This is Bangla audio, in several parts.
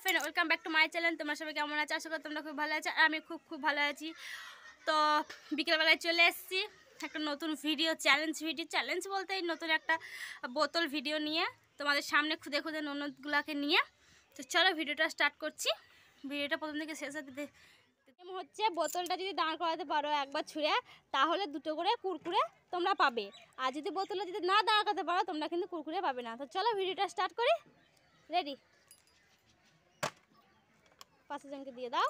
Friend, welcome back to my channel. তোমরা সবাই কেমন আছো? আশা করি তোমরা খুব ভালো আছো, আর আমি খুব ভালো আছি। তো বিকেলবেলায় চলে এসেছি একটা নতুন ভিডিও, চ্যালেঞ্জ বলতে নতুন একটা বোতল ভিডিও নিয়ে তোমাদের সামনে খুদে ননদগুলাকে নিয়ে। তো চলো ভিডিওটা স্টার্ট করছি। ভিডিওটা প্রথম থেকে শেষ হচ্ছে, বোতলটা যদি দাঁড় করাতে পারো একবার ছুঁড়ে, তাহলে দুটো করে কুরকুরে তোমরা পাবে। আর যদি বোতলটা যদি না দাঁড় করাতে পারো, তোমরা কিন্তু কুরকুরে পাবে না। তো চলো ভিডিওটা স্টার্ট করি। রেডি? 5 জনকে দিয়ে দাও।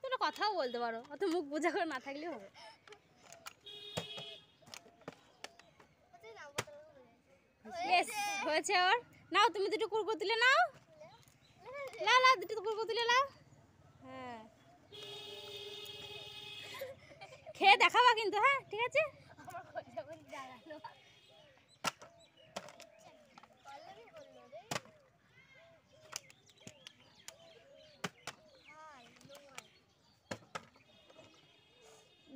তোমরা কথাও বলতে পারো, অত মুখ বোঝা করে না থাকলেও হবে। হয়েছে ওর। নাও তুমি দুটো কুরকুরে তুলে নাও। লাও দুটো কুরকুরে তুলে নাও। হ্যাঁ, খেয়ে দেখাবা কিন্তু। হ্যাঁ ঠিক আছে।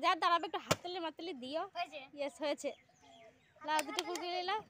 যা দাঁড়াবে, একটু হাততালি মাতালি দিও। ইয়েস, হয়েছে। লাও দুটো কুরকুরে লাও।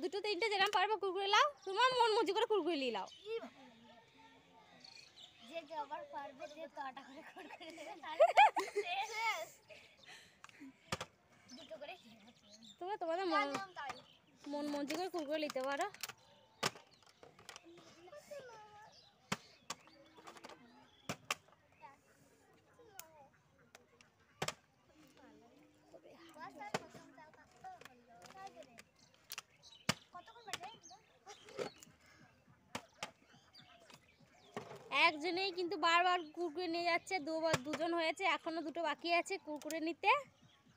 দুটো তিনটে যেরকম পারবে কুরকুরে লাও। তোমার মন মর্জি করে কুরকুরে নিয়ে লাও। তোমরা তোমাদের মন মর্জি করে কুরকুরে নিতে পারো। একজনেই কিন্তু বারবার কুরকুরে নিয়ে যাচ্ছে। দুজন হয়েছে, এখনো দুটো বাকি আছে কুরকুরে নিতে।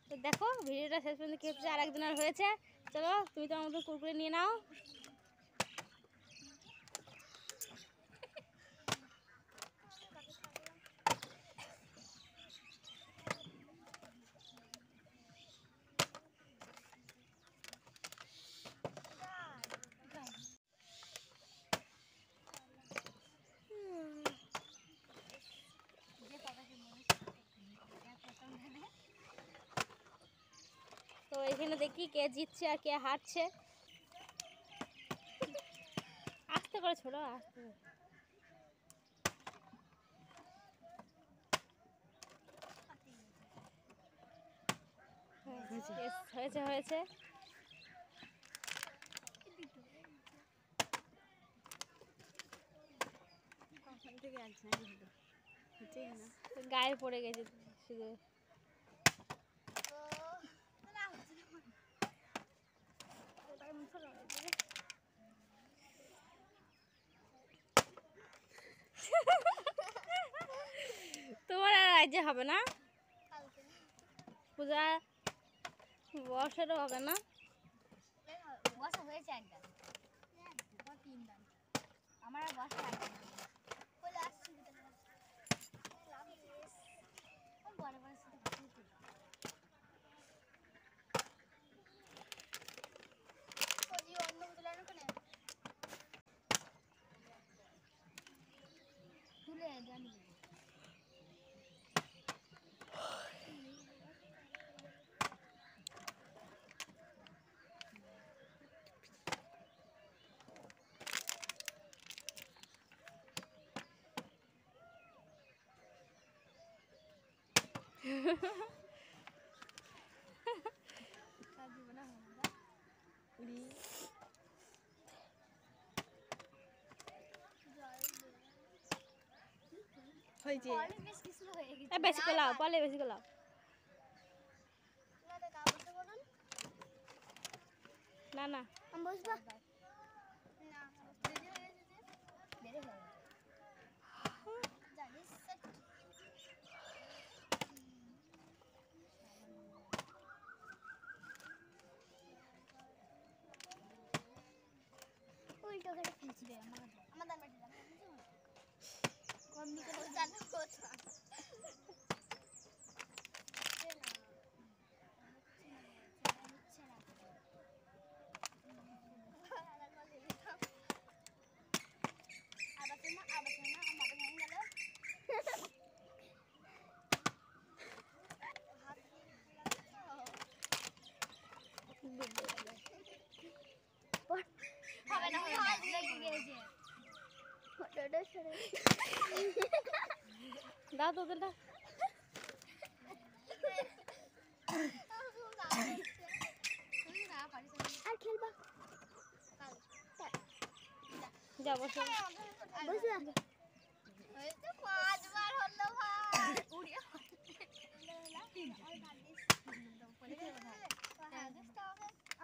তো দেখো ভিডিওটা শেষ পর্যন্ত কি হচ্ছে। আর একজনের হয়েছে। চলো তুমি তোমার মতো কুরকুরে নিয়ে নাও। তো এখানে দেখি কে জিতছে আর কে হারছে। আস্তে করে ছোড়ো, আস্তে করে। হয়েছে। গায়ে পড়ে গেছে শুধু। তোমার আর রাজ্যে হবে না, পূজা বর্ষারও হবে না। বর্ষা হয়েছে একদম, আমার আর বর্ষা লাগবে না। বেশি করে লাও, পলে বেশি করে লাও। না দে আমার দান বাটি কমনি করে জানো কথা দাও তোদের দাও আর খেলবা যা বসো বসে এই তো পাঁচবার হলো ভাই উড়িয়া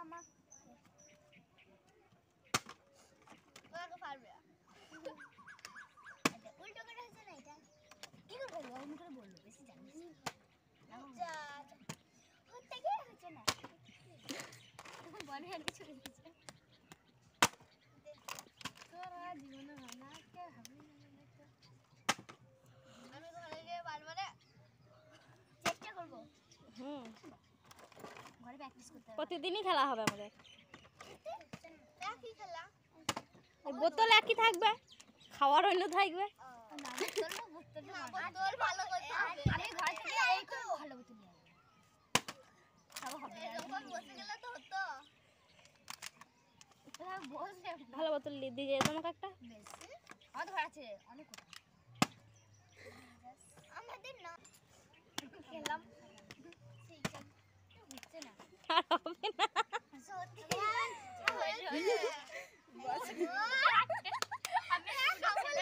আমার ওকে পারবে এটা উল্টো করে হচ্ছে না এটা কি করব আমি করে বললো বেশি জানিস আচ্ছা হতে কি হচ্ছে না বলে আর কিছু হচ্ছে তোরা জীবনে না কে হবে আমি ঘরে গিয়ে বারবার চেষ্টা করব ঘরে প্র্যাকটিস করতে হবে প্রতিদিনই খেলা হবে আমাদের একই খেলা বোতল একই থাকবে খাওয়ার অন্য থাকবে না বোতল ভালো করতে হবে আমি ঘর থেকে এই করে ভালো বোতল নিয়ে আসবো সব হবে এরকম বসে গেলে তো হতো তোরা বসে ভালো বোতল দিয়ে যেত আমাকে একটা বেশ আমাদের ঘর আছে অনেক কথা আমাদের না খেলাম ঠিক আছে বুঝছে না আর হবে না সত্যি আমি কাপড়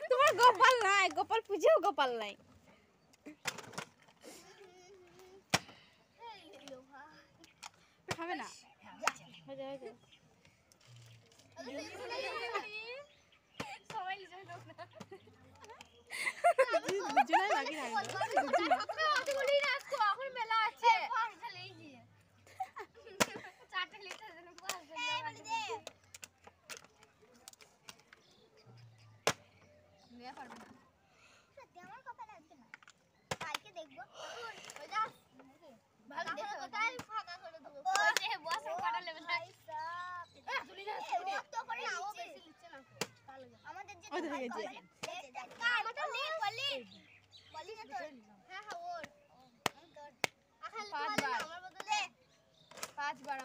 তোমার গোপাল নাই গোপাল পুজোও গোপাল নাই হবে না হয়ে যাবে সবাই নিজে লোক না দুজনেই বাকি থাকবে এখন মেলা আছে চারটে লিটার জন্য নিয়ে পারবে না সত্যি আমার কপালে আসবে না কালকে দেখবো ওই যা ভালো দেখো কোথায় ফাঁকা করে দেবো ওই যে বসে কাটা লেবে না তুলি যা তো করে নাও বেশি লিখছে না আমাদের যে আমাদের নেই বলি বলি না তো হ্যাঁ হ্যাঁ ওর পাঁচবার আমার বদলে পাঁচবার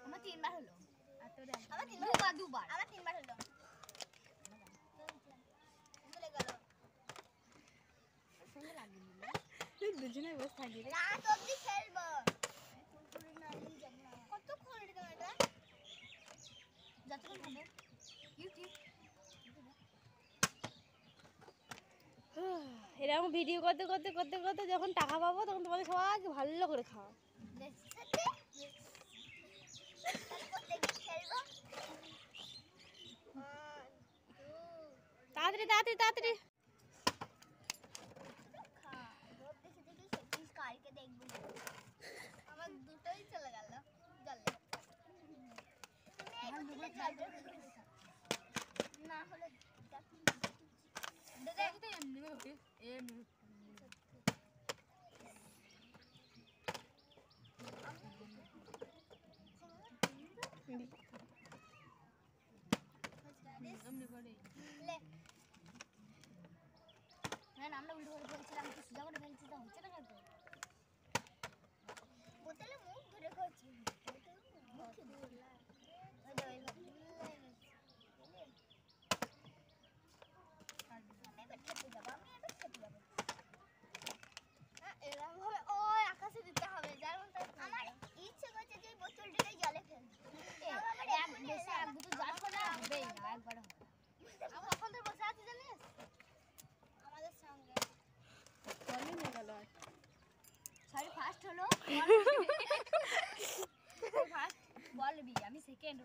আমার তিনবার হলো আর তোর আমার দুবার আমার তিনবার হলো ভুলে গেল সঙ্গে লাগিনি দুজনেই বসে থাকি রাত অবধি খেলবো কুরকুরে না নিয়ে যাব না কতক্ষণ এটা যতক্ষণ হবে ইউটিউব এরকম ভিডিও করতে করতে করতে করতে যখন টাকা পাবো তখন তোমাদের সবাইকে ভালো করে খাওয়া তাড়াতাড়ি তাড়াতাড়ি তাড়াতাড়ি কালকে দেখবো আমার দুটোই চলে গেল না হলে আমরা উল্টো করে ফেলছিলাম কি সোজা করে ফেলছি তো হচ্ছে না কেন বোতলে মুখ ধরে খাচ্ছি আকাশে দিতে হবে যার মধ্যে আমার ইচ্ছে করছে যে বোতলটাকে জলে ফেলবো এক বোতল জল ফেলা হবেই না একবার হবে আমরা এখন তো বসে আছি জানিস আমাদের সঙ্গে সরি ফার্স্ট হলো ফার্স্ট বলবি আমি সেকেন্ড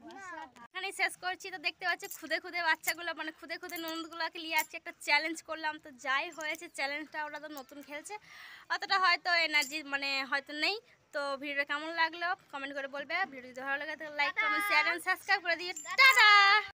এখানে শেষ করছি তো দেখতে পাচ্ছি খুদে খুদে বাচ্চাগুলো মানে খুদে খুদে ননদগুলোকে নিয়ে আজকে একটা চ্যালেঞ্জ করলাম তো যাই হয়েছে চ্যালেঞ্জটা ওরা তো নতুন খেলছে অতটা হয়তো এনার্জি মানে হয়তো নেই তো ভিডিওটা কেমন লাগলো কমেন্ট করে বলবে। ভিডিও যদি ভালো লাগে তাহলে like comment share and subscribe করে দিয়ে টাটা।